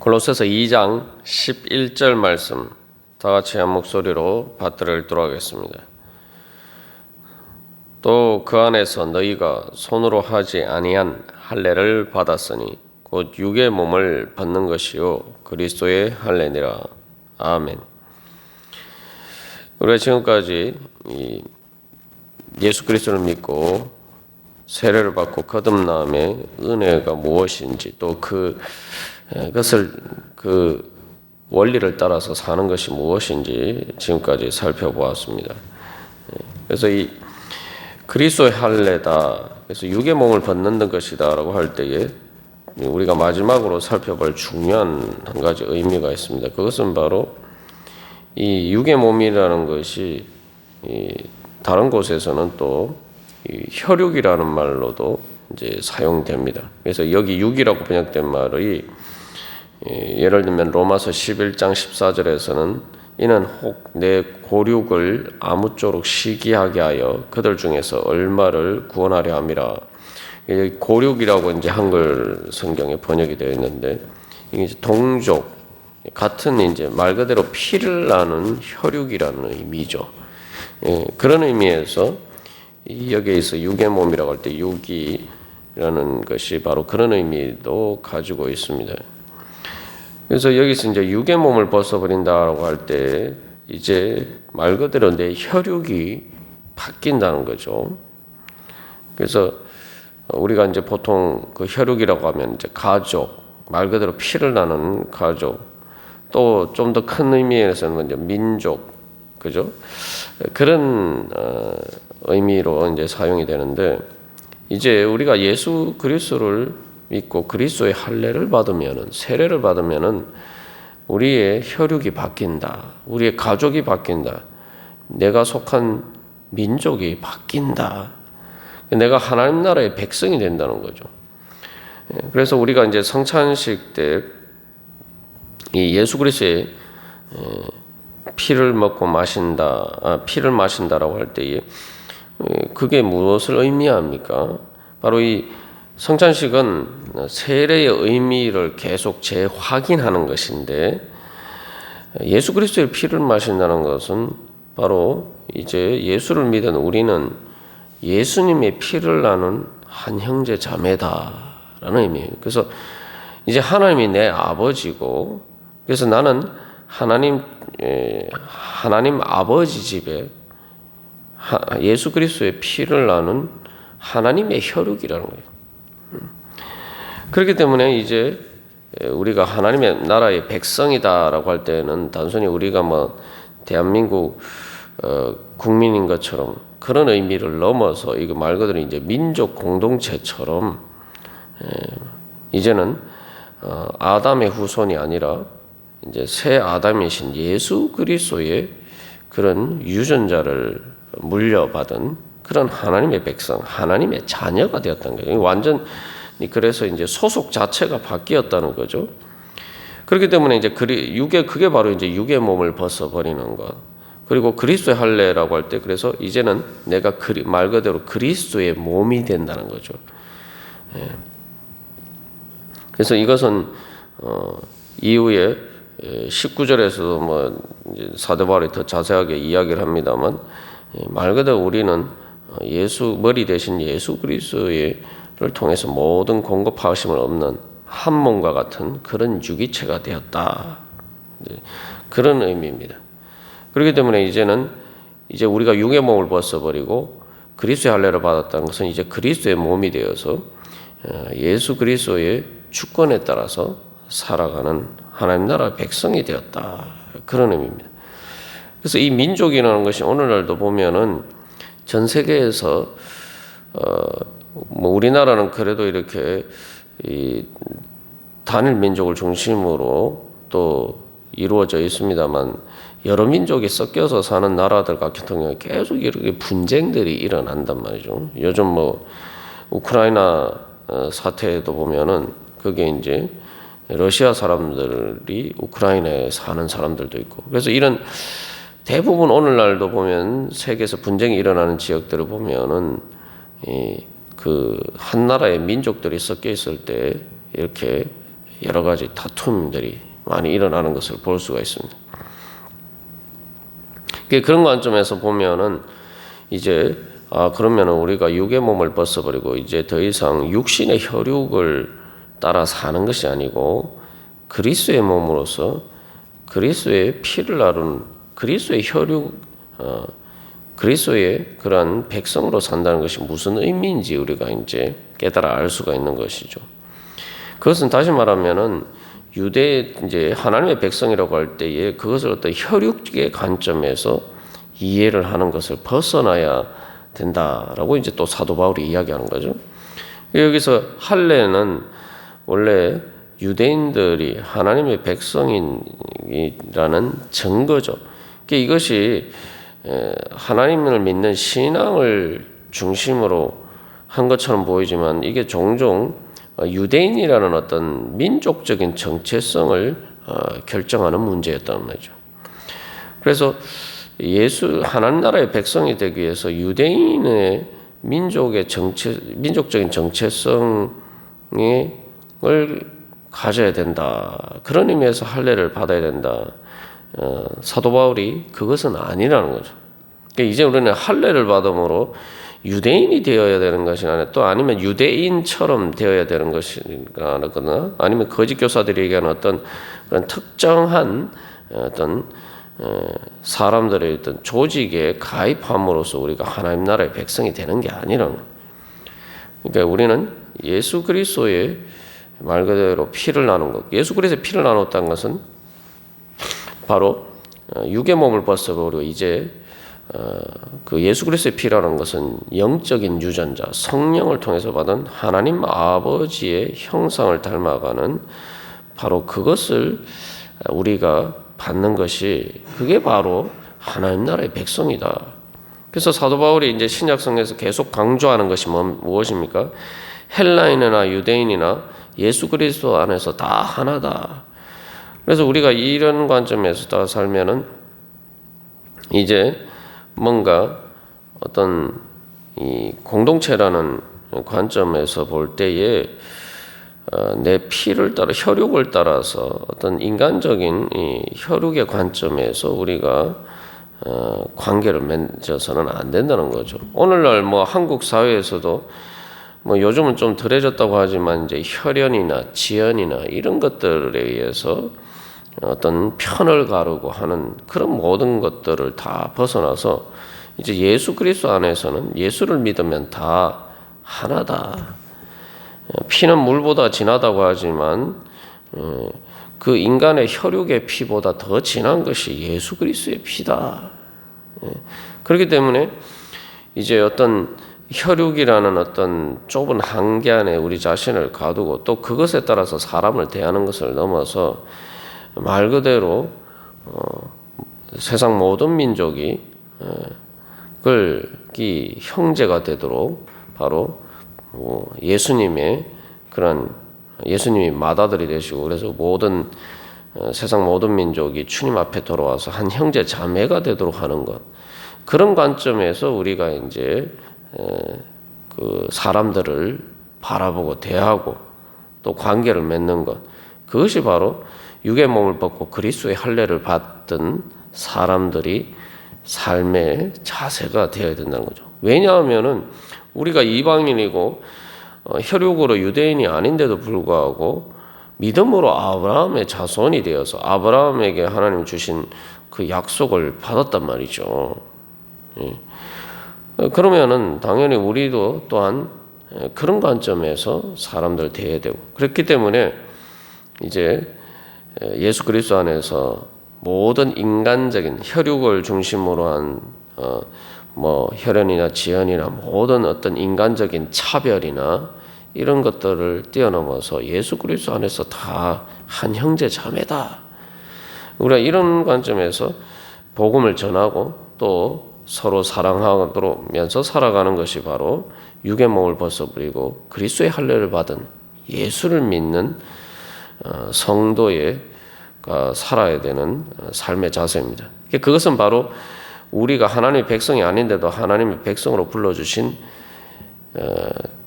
골로새서 2장 11절 말씀 다 같이 한 목소리로 받들어 읽도록 하겠습니다. 또 그 안에서 너희가 손으로 하지 아니한 할례를 받았으니 곧 육의 몸을 받는 것이요 그리스도의 할례니라. 아멘. 우리가 지금까지 예수 그리스도를 믿고 세례를 받고 거듭남의 은혜가 무엇인지 또 그것을 그 원리를 따라서 사는 것이 무엇인지 지금까지 살펴보았습니다. 그래서 이 그리스도의 할례다, 그래서 육의 몸을 벗는 것이다라고 할 때에 우리가 마지막으로 살펴볼 중요한 한 가지 의미가 있습니다. 그것은 바로 이 육의 몸이라는 것이 다른 곳에서는 또 혈육이라는 말로도 이제 사용됩니다. 그래서 여기 육이라고 번역된 말이 예를 들면 로마서 11장 14절에서는 이는 혹 내 고륙을 아무쪼록 시기하게 하여 그들 중에서 얼마를 구원하려 함이라. 고륙이라고 이제 한글 성경에 번역이 되어 있는데 이게 이제 동족 같은 이제 말 그대로 피를 나는 혈육이라는 의미죠. 그런 의미에서 여기에서 육의 몸이라고 할 때 육이라는 것이 바로 그런 의미도 가지고 있습니다. 그래서 여기서 이제 육의 몸을 벗어버린다라고 할 때 이제 말 그대로 내 혈육이 바뀐다는 거죠. 그래서 우리가 이제 보통 그 혈육이라고 하면 이제 가족, 말 그대로 피를 나는 가족, 또 좀 더 큰 의미에서는 이제 민족, 그죠? 그런 의미로 이제 사용이 되는데 이제 우리가 예수 그리스도를 믿고 그리스도의 할례를 받으면은 세례를 받으면은 우리의 혈육이 바뀐다. 우리의 가족이 바뀐다. 내가 속한 민족이 바뀐다. 내가 하나님 나라의 백성이 된다는 거죠. 그래서 우리가 이제 성찬식 때 이 예수 그리스도의 피를 먹고 마신다, 피를 마신다라고 할 때에 그게 무엇을 의미합니까? 바로 이 성찬식은 세례의 의미를 계속 재확인하는 것인데 예수 그리스도의 피를 마신다는 것은 바로 이제 예수를 믿은 우리는 예수님의 피를 나는 한 형제 자매다라는 의미예요. 그래서 이제 하나님이 내 아버지고 그래서 나는 하나님 아버지 집에 예수 그리스도의 피를 나는 하나님의 혈육이라는 거예요. 그렇기 때문에 이제 우리가 하나님의 나라의 백성이다라고 할 때는 단순히 우리가 뭐 대한민국 국민인 것처럼 그런 의미를 넘어서 이거 말 그대로 이제 민족 공동체처럼 이제는 아담의 후손이 아니라 이제 새 아담이신 예수 그리스도의 그런 유전자를 물려받은 그런 하나님의 백성, 하나님의 자녀가 되었다는 거예요. 완전 그래서 이제 소속 자체가 바뀌었다는 거죠. 그렇기 때문에 이제 그게 바로 이제 육의 몸을 벗어버리는 것. 그리고 그리스도의 할례라고 할 때 그래서 이제는 내가 말 그대로 그리스도의 몸이 된다는 거죠. 그래서 이것은 이후에 19절에서도 뭐 사도 바울이 더 자세하게 이야기를 합니다만 말 그대로 우리는 예수 머리 대신 예수 그리스도를 통해서 모든 공급하심을 없는 한 몸과 같은 그런 유기체가 되었다. 그런 의미입니다. 그렇기 때문에 이제 우리가 육의 몸을 벗어버리고 그리스도의 할례를 받았다는 것은 이제 그리스도의 몸이 되어서 예수 그리스도의 주권에 따라서 살아가는 하나님 나라의 백성이 되었다. 그런 의미입니다. 그래서 이 민족이라는 것이 오늘날도 보면은 전 세계에서 뭐 우리나라는 그래도 이렇게 이 단일 민족을 중심으로 또 이루어져 있습니다만 여러 민족이 섞여서 사는 나라들 같은 경우에 계속 이렇게 분쟁들이 일어난단 말이죠. 요즘 뭐 우크라이나 사태에도 보면은 그게 이제 러시아 사람들이 우크라이나에 사는 사람들도 있고 그래서 이런 대부분 오늘날도 보면 세계에서 분쟁이 일어나는 지역들을 보면은 그 한 나라의 민족들이 섞여 있을 때 이렇게 여러 가지 다툼들이 많이 일어나는 것을 볼 수가 있습니다. 그런 관점에서 보면은 이제 그러면 우리가 육의 몸을 벗어버리고 이제 더 이상 육신의 혈육을 따라 사는 것이 아니고 그리스도의 몸으로서 그리스도의 피를 나눈 그리스도의 혈육, 그리스도의 그러한 백성으로 산다는 것이 무슨 의미인지 우리가 이제 깨달아 알 수가 있는 것이죠. 그것은 다시 말하면은 이제 하나님의 백성이라고 할 때에 그것을 어떤 혈육의 관점에서 이해를 하는 것을 벗어나야 된다라고 이제 또 사도 바울이 이야기하는 거죠. 여기서 할례는 원래 유대인들이 하나님의 백성이라는 증거죠. 이것이 하나님을 믿는 신앙을 중심으로 한 것처럼 보이지만 이게 종종 유대인이라는 어떤 민족적인 정체성을 결정하는 문제였단 말이죠. 그래서 하나님 나라의 백성이 되기 위해서 유대인의 민족적인 정체성을 가져야 된다. 그런 의미에서 할례를 받아야 된다. 사도 바울이 그것은 아니라는 거죠. 그러니까 이제 우리는 할례를 받음으로 유대인이 되어야 되는 것이 아니라 또 아니면 유대인처럼 되어야 되는 것이거나 아니면 거짓 교사들이 얘기하는 어떤 그런 특정한 어떤 사람들의 어떤 조직에 가입함으로써 우리가 하나님 나라의 백성이 되는 게 아니라는 거예요. 그러니까 우리는 예수 그리스도의 말 그대로 피를 나눈 것, 예수 그리스도의 피를 나눴다는 것은 바로 육의 몸을 벗어버리고 이제 그 예수 그리스도의 피라는 것은 영적인 유전자, 성령을 통해서 받은 하나님 아버지의 형상을 닮아가는 바로 그것을 우리가 받는 것이 그게 바로 하나님 나라의 백성이다. 그래서 사도 바울이 이제 신약성에서 계속 강조하는 것이 무엇입니까? 헬라인이나 유대인이나 예수 그리스도 안에서 다 하나다. 그래서 우리가 이런 관점에서 다 살면은 이제 뭔가 어떤 이 공동체라는 관점에서 볼 때에 내 피를 따라 혈육을 따라서 어떤 인간적인 이 혈육의 관점에서 우리가 관계를 맺어서는 안 된다는 거죠. 오늘날 뭐 한국 사회에서도 뭐 요즘은 좀 덜해졌다고 하지만 이제 혈연이나 지연이나 이런 것들에 의해서 어떤 편을 가르고 하는 그런 모든 것들을 다 벗어나서 이제 예수 그리스도 안에서는 예수를 믿으면 다 하나다. 피는 물보다 진하다고 하지만 그 인간의 혈육의 피보다 더 진한 것이 예수 그리스도의 피다. 그렇기 때문에 이제 어떤 혈육이라는 어떤 좁은 한계 안에 우리 자신을 가두고 또 그것에 따라서 사람을 대하는 것을 넘어서 말 그대로 세상 모든 민족이 이 형제가 되도록 바로 예수님의 그런 예수님이 맏아들이 되시고 그래서 모든 세상 모든 민족이 주님 앞에 돌아와서 한 형제 자매가 되도록 하는 것 그런 관점에서 우리가 이제 그 사람들을 바라보고 대하고 또 관계를 맺는 것 그것이 바로 육의 몸을 벗고 그리스도의 할례를 받던 사람들이 삶의 자세가 되어야 된다는 거죠. 왜냐하면은 우리가 이방인이고 혈육으로 유대인이 아닌데도 불구하고 믿음으로 아브라함의 자손이 되어서 아브라함에게 하나님 주신 그 약속을 받았단 말이죠. 그러면은 당연히 우리도 또한 그런 관점에서 사람들 대해야 되고 그렇기 때문에 이제 예수 그리스도 안에서 모든 인간적인 혈육을 중심으로 한 뭐 혈연이나 지연이나 모든 어떤 인간적인 차별이나 이런 것들을 뛰어넘어서 예수 그리스도 안에서 다 한 형제 자매다. 우리가 이런 관점에서 복음을 전하고 또 서로 사랑하면서 살아가는 것이 바로 육의 몸을 벗어버리고 그리스도의 할례를 받은 예수를 믿는 성도의 살아야 되는 삶의 자세입니다. 그것은 바로 우리가 하나님의 백성이 아닌데도 하나님의 백성으로 불러주신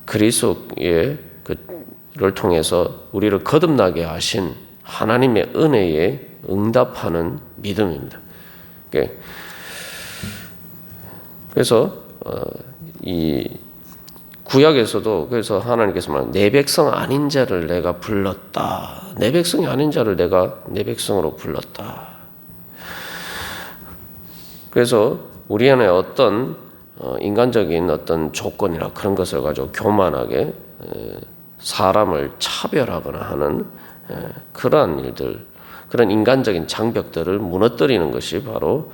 그리스도의 그 통해서 우리를 거듭나게 하신 하나님의 은혜에 응답하는 믿음입니다. 그래서 이 구약에서도 그래서 하나님께서 말하는 내 백성 아닌 자를 내가 불렀다. 내 백성이 아닌 자를 내가 내 백성으로 불렀다. 그래서 우리 안에 어떤 인간적인 어떤 조건이나 그런 것을 가지고 교만하게 사람을 차별하거나 하는 그러한 일들, 그런 인간적인 장벽들을 무너뜨리는 것이 바로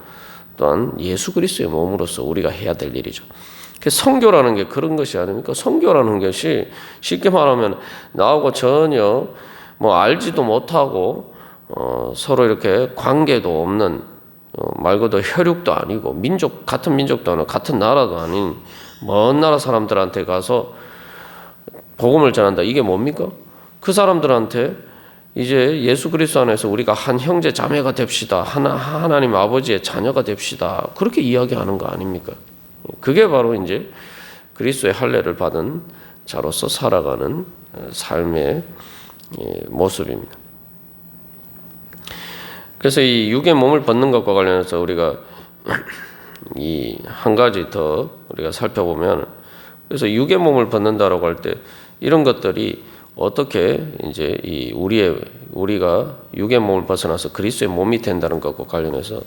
또한 예수 그리스도의 몸으로서 우리가 해야 될 일이죠. 선교라는 게 그런 것이 아닙니까? 선교라는 것이 쉽게 말하면 나하고 전혀 뭐 알지도 못하고 서로 이렇게 관계도 없는 말 그대로 혈육도 아니고 같은 민족도 아니고 같은 나라도 아닌 먼 나라 사람들한테 가서 복음을 전한다. 이게 뭡니까? 그 사람들한테 이제 예수 그리스도 안에서 우리가 한 형제 자매가 됩시다. 하나님 아버지의 자녀가 됩시다. 그렇게 이야기하는 거 아닙니까? 그게 바로 이제 그리스도의 할례를 받은 자로서 살아가는 삶의 모습입니다. 그래서 이 육의 몸을 벗는 것과 관련해서 우리가 이 한 가지 더 우리가 살펴보면, 그래서 육의 몸을 벗는다라고 할 때 이런 것들이 어떻게 이제 우리가 육의 몸을 벗어나서 그리스도의 몸이 된다는 것과 관련해서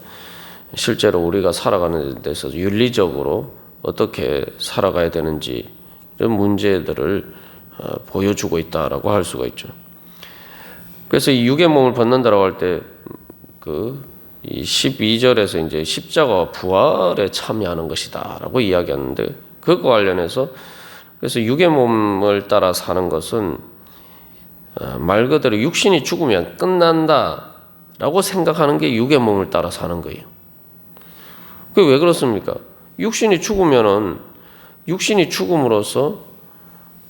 실제로 우리가 살아가는 데 있어서 윤리적으로 어떻게 살아가야 되는지 이런 문제들을 보여주고 있다라고 할 수가 있죠. 그래서 이 육의 몸을 벗는다라고 할 때 이 12절에서 이제 십자가와 부활에 참여하는 것이다라고 이야기하는데, 그것과 관련해서 그래서 육의 몸을 따라 사는 것은 말 그대로 육신이 죽으면 끝난다라고 생각하는 게 육의 몸을 따라 사는 거예요. 그게 왜 그렇습니까? 육신이 죽음으로써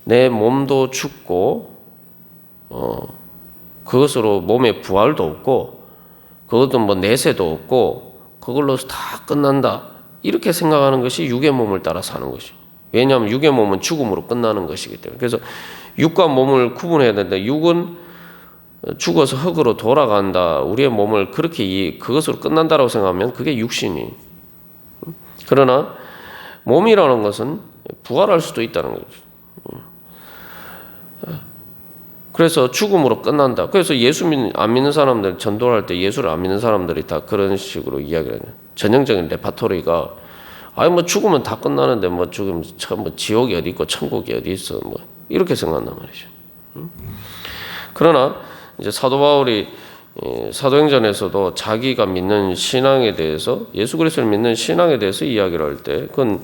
내 몸도 죽고 그것으로 몸의 부활도 없고 그것도 뭐 내세도 없고 그걸로 다 끝난다 이렇게 생각하는 것이 육의 몸을 따라 사는 것이죠. 왜냐하면 육의 몸은 죽음으로 끝나는 것이기 때문에. 그래서 육과 몸을 구분해야 되는데, 육은 죽어서 흙으로 돌아간다. 우리의 몸을 그렇게 그것으로 끝난다라고 생각하면 그게 육신이. 그러나 몸이라는 것은 부활할 수도 있다는 거죠. 그래서 죽음으로 끝난다. 그래서 예수 안 믿는 사람들, 전도할 때 예수를 안 믿는 사람들이 다 그런 식으로 이야기를 해요. 전형적인 레파토리가 뭐 죽으면 다 끝나는데 뭐 죽으면 뭐 지옥이 어디 있고 천국이 어디 있어 뭐 이렇게 생각한단 말이죠. 그러나 이제 사도 바울이 사도행전에서도 자기가 믿는 신앙에 대해서, 예수 그리스도를 믿는 신앙에 대해서 이야기를 할 때, 그건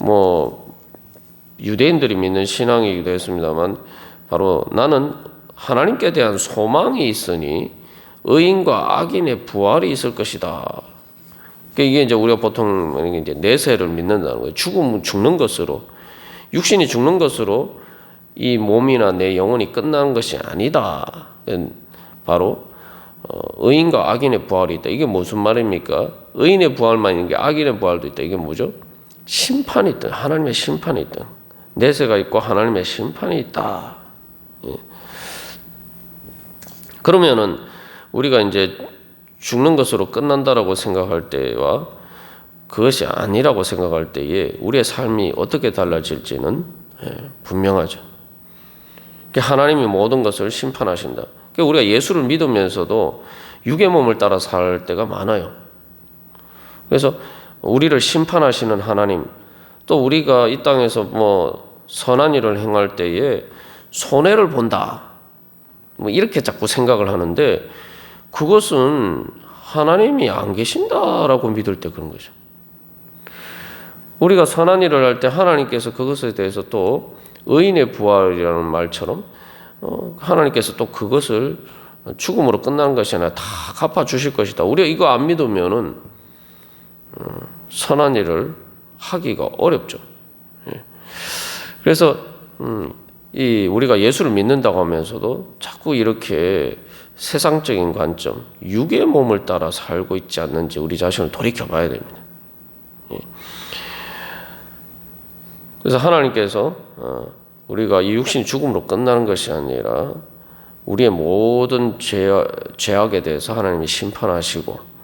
뭐 유대인들이 믿는 신앙이기도 했습니다만 바로 나는 하나님께 대한 소망이 있으니 의인과 악인의 부활이 있을 것이다. 이게 이제 우리가 보통 이제 내세를 믿는다는 거예요. 죽는 것으로, 육신이 죽는 것으로 이 몸이나 내 영혼이 끝나는 것이 아니다. 바로 의인과 악인의 부활이 있다. 이게 무슨 말입니까? 의인의 부활만 있는 게 악인의 부활도 있다. 이게 뭐죠? 심판이 있다. 하나님의 심판이 있다. 내세가 있고 하나님의 심판이 있다. 그러면은 우리가 이제 죽는 것으로 끝난다라고 생각할 때와 그것이 아니라고 생각할 때에 우리의 삶이 어떻게 달라질지는 분명하죠. 하나님이 모든 것을 심판하신다. 우리가 예수를 믿으면서도 육의 몸을 따라 살 때가 많아요. 그래서 우리를 심판하시는 하나님, 또 우리가 이 땅에서 뭐 선한 일을 행할 때에 손해를 본다, 뭐 이렇게 자꾸 생각을 하는데, 그것은 하나님이 안 계신다라고 믿을 때 그런 거죠. 우리가 선한 일을 할 때 하나님께서 그것에 대해서 또 의인의 부활이라는 말처럼 하나님께서 또 그것을 죽음으로 끝나는 것이 아니라 다 갚아주실 것이다. 우리가 이거 안 믿으면은 선한 일을 하기가 어렵죠. 그래서 우리가 예수를 믿는다고 하면서도 자꾸 이렇게 세상적인 관점, 육의 몸을 따라 살고 있지 않는지 우리 자신을 돌이켜봐야 됩니다. 그래서 하나님께서 우리가 이 육신이 죽음으로 끝나는 것이 아니라 우리의 모든 죄악에 대해서 하나님이 심판하시고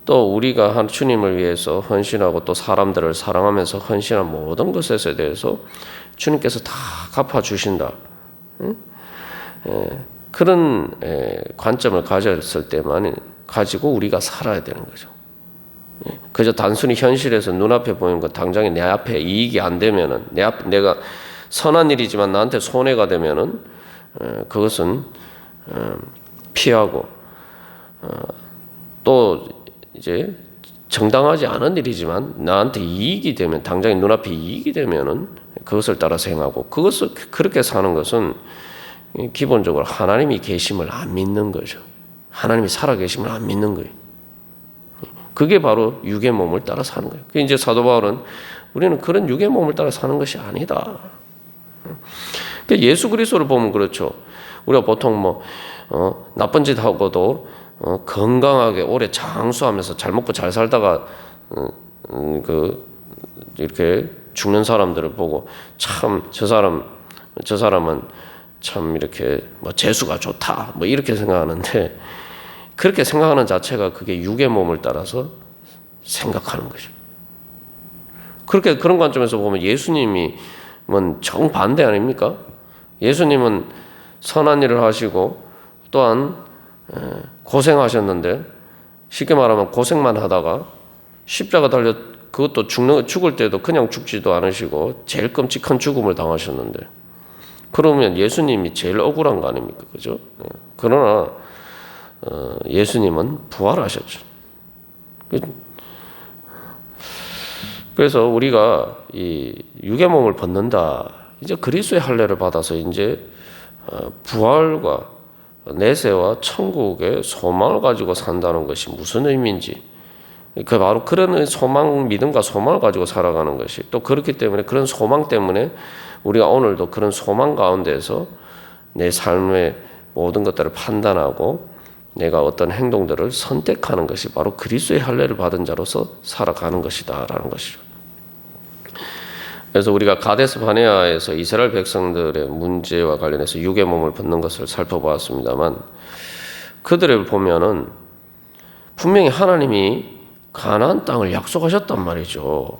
또 우리가 주님을 위해서 헌신하고 또 사람들을 사랑하면서 헌신한 모든 것에 대해서 주님께서 다 갚아주신다. 그런 관점을 가졌을 때만 가지고 우리가 살아야 되는 거죠. 그저 단순히 현실에서 눈앞에 보이는 것 당장에 내 앞에 이익이 안 되면은 내가 선한 일이지만 나한테 손해가 되면은 그것은 피하고 또 이제 정당하지 않은 일이지만 나한테 이익이 되면 당장에 눈앞에 이익이 되면은 그것을 따라서 행하고 그것을 그렇게 사는 것은 기본적으로 하나님이 계심을 안 믿는 거죠. 하나님이 살아계심을 안 믿는 거예요. 그게 바로 육의 몸을 따라 사는 거예요. 이제 사도 바울은 우리는 그런 육의 몸을 따라 사는 것이 아니다. 예수 그리스도를 보면 그렇죠. 우리가 보통 나쁜 짓 하고도 건강하게 오래 장수하면서 잘 먹고 잘 살다가 이렇게 죽는 사람들을 보고 참 저 사람은 참 이렇게 재수가 좋다 이렇게 생각하는데 그렇게 생각하는 자체가 그게 육의 몸을 따라서 생각하는 것이죠. 그렇게 그런 관점에서 보면 예수님이 정반대 아닙니까? 예수님은 선한 일을 하시고 또한 고생하셨는데 쉽게 말하면 고생만 하다가 십자가 달려 그것도 죽을 때도 그냥 죽지도 않으시고 제일 끔찍한 죽음을 당하셨는데 그러면 예수님이 제일 억울한 거 아닙니까? 그죠? 그러나 예수님은 부활하셨죠. 그래서 우리가 이 육의 몸을 벗는다. 이제 그리스도의 할례를 받아서 이제 부활과 내세와 천국의 소망을 가지고 산다는 것이 무슨 의미인지 그 바로 그런 소망, 믿음과 소망을 가지고 살아가는 것이 또 그렇기 때문에 그런 소망 때문에 우리가 오늘도 그런 소망 가운데서 내 삶의 모든 것들을 판단하고 내가 어떤 행동들을 선택하는 것이 바로 그리스도의 할례를 받은 자로서 살아가는 것이다라는 것이죠. 그래서 우리가 가데스 바네아에서 이스라엘 백성들의 문제와 관련해서 육의 몸을 벗는 것을 살펴보았습니다만 그들을 보면은 분명히 하나님이 가나안 땅을 약속하셨단 말이죠.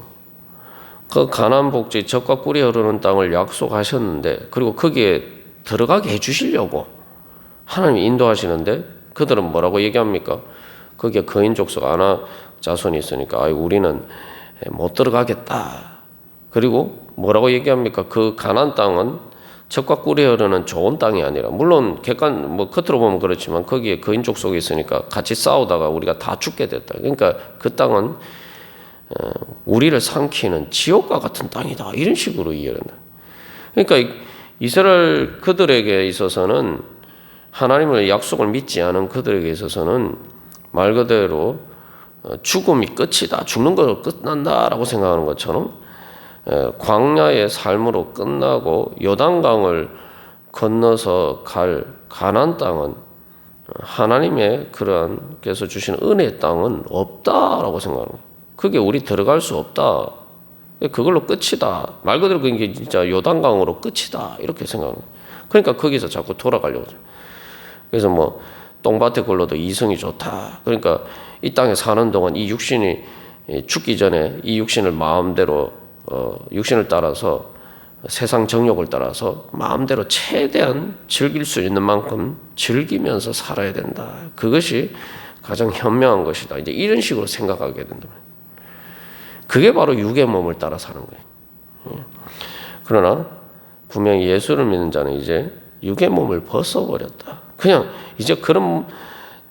그 가나안 복지 젖과 꿀이 흐르는 땅을 약속하셨는데 그리고 거기에 들어가게 해주시려고 하나님이 인도하시는데 그들은 뭐라고 얘기합니까? 거기에 거인 족속 아나 자손이 있으니까 우리는 못 들어가겠다. 그리고 뭐라고 얘기합니까? 그 가나안 땅은 젖과 꿀이 흐르는 좋은 땅이 아니라 물론 겉으로 보면 그렇지만 거기에 거인 족속이 있으니까 같이 싸우다가 우리가 다 죽게 됐다. 그러니까 그 땅은 우리를 삼키는 지옥과 같은 땅이다. 이런 식으로 이해를 한다. 그러니까 이스라엘 그들에게 있어서는 하나님의 약속을 믿지 않은 그들에게 있어서는 말 그대로 죽음이 끝이다. 죽는 걸로 끝난다라고 생각하는 것처럼 광야의 삶으로 끝나고 요단강을 건너서 갈 가나안 땅은 하나님의 그러한 께서 주신 은혜의 땅은 없다라고 생각하는 거예요. 그게 우리 들어갈 수 없다. 그걸로 끝이다. 말 그대로 그게 진짜 요단강으로 끝이다. 이렇게 생각하는 거예요. 그러니까 거기서 자꾸 돌아가려고 하죠. 그래서 똥밭에 굴러도 이성이 좋다. 그러니까 이 땅에 사는 동안 이 육신이 죽기 전에 이 육신을 마음대로 육신을 따라서 세상 정욕을 따라서 마음대로 최대한 즐길 수 있는 만큼 즐기면서 살아야 된다. 그것이 가장 현명한 것이다. 이제 이런 식으로 생각하게 된다. 그게 바로 육의 몸을 따라 사는 거예요. 그러나 분명히 예수를 믿는 자는 이제 육의 몸을 벗어버렸다. 그냥 이제 그런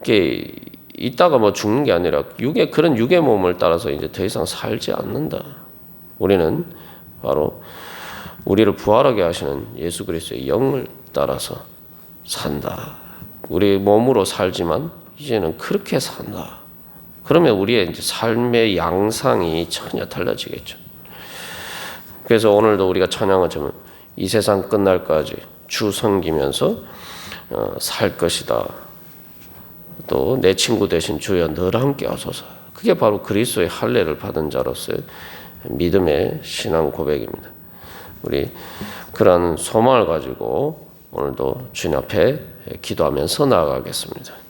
게 있다가 죽는 게 아니라 그런 육의 몸을 따라서 이제 더 이상 살지 않는다. 우리는 바로 우리를 부활하게 하시는 예수 그리스도의 영을 따라서 산다. 우리 몸으로 살지만 이제는 그렇게 산다. 그러면 우리의 이제 삶의 양상이 전혀 달라지겠죠. 그래서 오늘도 우리가 찬양을 하면 이 세상 끝날까지 주 섬기면서 살 것이다. 또 내 친구 되신 주여 늘 함께 하소서. 그게 바로 그리스도의 할례를 받은 자로서의 믿음의 신앙 고백입니다. 우리 그런 소망을 가지고 오늘도 주님 앞에 기도하면서 나아가겠습니다.